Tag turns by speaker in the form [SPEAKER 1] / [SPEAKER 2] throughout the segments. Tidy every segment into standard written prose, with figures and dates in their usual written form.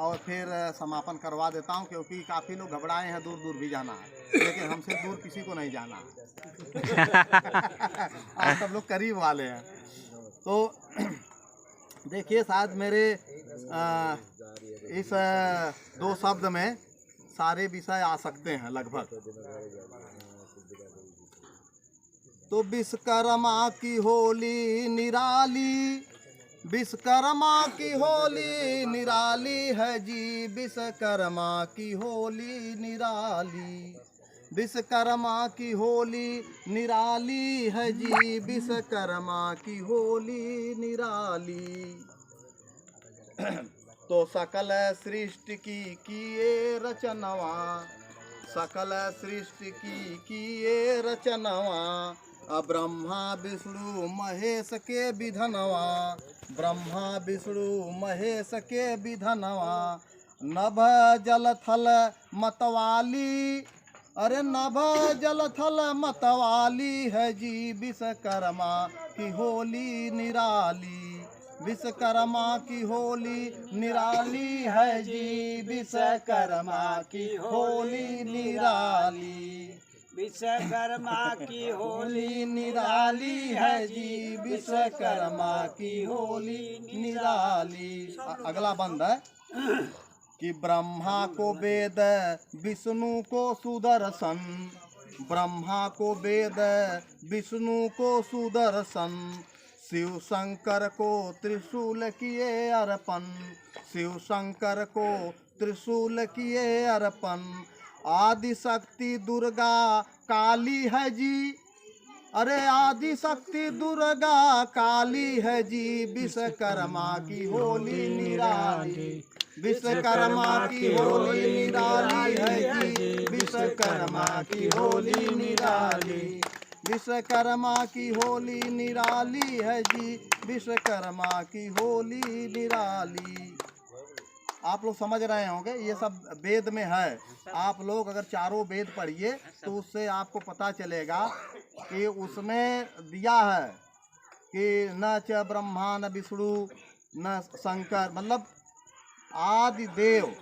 [SPEAKER 1] और फिर समापन करवा देता हूँ, क्योंकि काफ़ी लोग घबराए हैं, दूर दूर भी जाना है, लेकिन हमसे दूर किसी को नहीं जाना आप सब लोग करीब वाले हैं। तो देखिए शायद मेरे इस 2 शब्द में सारे विषय आ सकते हैं लगभग। तो विश्वकर्मा की होली निराली, विश्वकर्मा की होली निराली है जी, विश्वकर्मा की होली निराली, विश्वकर्मा की होली निराली है जी, विश्वकर्मा की होली निराली। तो सकल सृष्टि की किए रचनवा, सकल सृष्टि की किए रचनवा, ब्रह्मा विष्णु महेश के विधनवा, ब्रह्मा विष्णु महेश के विधनवा, नभ जल थल मतवाली, अरे नभ जल थल मतवाली है जी, विश्वकर्मा की होली निराली, विश्वकर्मा की होली निराली है जी, विश्वकर्मा की होली निराली,
[SPEAKER 2] विश्वकर्मा की
[SPEAKER 1] होली निराली है जी, विश्वकर्मा की होली निराली। अगला बंद है कि ब्रह्मा को वेद विष्णु को सुदर्शन, ब्रह्मा को वेद विष्णु को सुदर्शन, शिव शंकर को त्रिशूल किए अर्पण, शिव शंकर को त्रिशूल किए अर्पण, आदि शक्ति दुर्गा काली है जी, अरे आदि शक्ति दुर्गा काली है जी, विश्वकर्मा की होली निराली, विश्वकर्मा की होली निराली है जी, विश्वकर्मा की होली निराली, विश्वकर्मा की होली निराली है जी, विश्वकर्मा की होली निराली। आप लोग समझ रहे होंगे, ये सब वेद में है। आप लोग अगर चारों वेद पढ़िए तो उससे आपको पता चलेगा कि उसमें दिया है कि न च ब्रह्मा न विष्णु न शंकर, मतलब आदि देव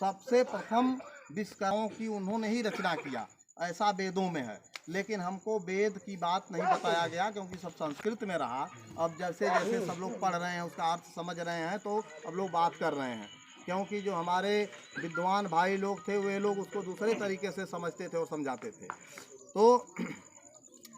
[SPEAKER 1] सबसे प्रथम विश्वकर्माओं की उन्होंने ही रचना किया, ऐसा वेदों में है। लेकिन हमको वेद की बात नहीं बताया गया, क्योंकि सब संस्कृत में रहा। अब जैसे जैसे सब लोग पढ़ रहे हैं, उसका अर्थ समझ रहे हैं, तो अब लोग बात कर रहे हैं। क्योंकि जो हमारे विद्वान भाई लोग थे, वे लोग उसको दूसरे तरीके से समझते थे और समझाते थे। तो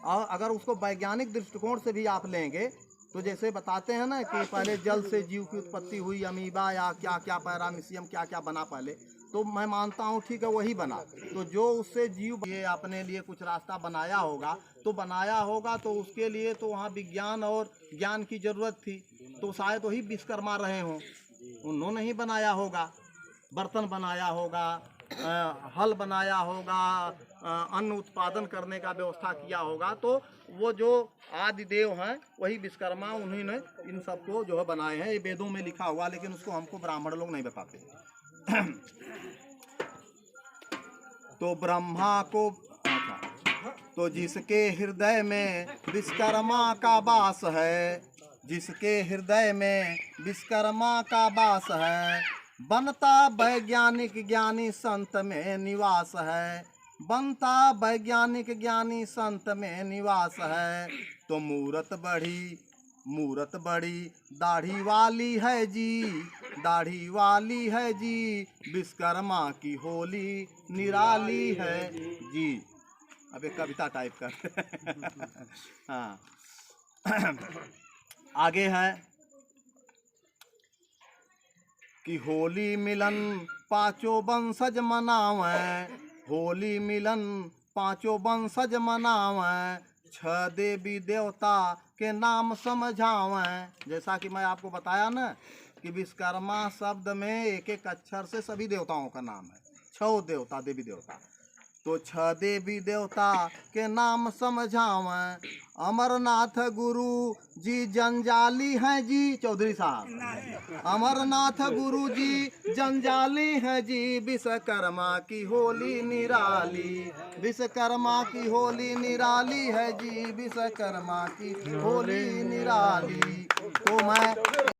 [SPEAKER 1] अगर उसको वैज्ञानिक दृष्टिकोण से भी आप लेंगे, तो जैसे बताते हैं ना कि पहले जल से जीव की उत्पत्ति हुई, अमीबा या क्या क्या पैरामीशियम क्या क्या बना पहले, तो मैं मानता हूँ ठीक है वही बना। तो जो उससे जीव ये अपने लिए कुछ रास्ता बनाया होगा, तो बनाया होगा तो उसके लिए तो वहाँ विज्ञान और ज्ञान की ज़रूरत थी, तो शायद वही विश्वकर्मा रहे हों, उन्होंने ही बनाया होगा, बर्तन बनाया होगा, हल बनाया होगा, अन्न उत्पादन करने का व्यवस्था किया होगा। तो वो जो आदि देव हैं वही विश्वकर्मा, उन्हीं ने इन सबको जो है बनाए हैं। ये वेदों में लिखा हुआ, लेकिन उसको हमको ब्राह्मण लोग नहीं बताते। तो ब्रह्मा को, तो जिसके हृदय में विश्वकर्मा का वास है, जिसके हृदय में विश्वकर्मा का वास है, बनता वैज्ञानिक ज्ञानी संत में निवास है, बनता वैज्ञानिक ज्ञानी संत में निवास है। तो मूरत बड़ी दाढ़ी वाली है जी, दाढ़ी वाली है जी, विश्वकर्मा की होली निराली है जी। अब एक कविता टाइप कर हाँ आगे है कि होली मिलन पांचों वंशज मनावें, होली मिलन पांचों वंशज मनावें, 6 देवी देवता के नाम समझावें। जैसा कि मैं आपको बताया ना कि विश्वकर्मा शब्द में एक एक अक्षर से सभी देवताओं का नाम है, 6 देवता देवी देवता। तो 6 देवी देवता के नाम समझावें। अमरनाथ गुरु जी जंजाली हैं जी, चौधरी साहब, अमरनाथ गुरु जी जंजाली हैं जी, विश्वकर्मा की होली निराली, विश्वकर्मा की होली निराली है जी, विश्वकर्मा की होली निराली। तो मैं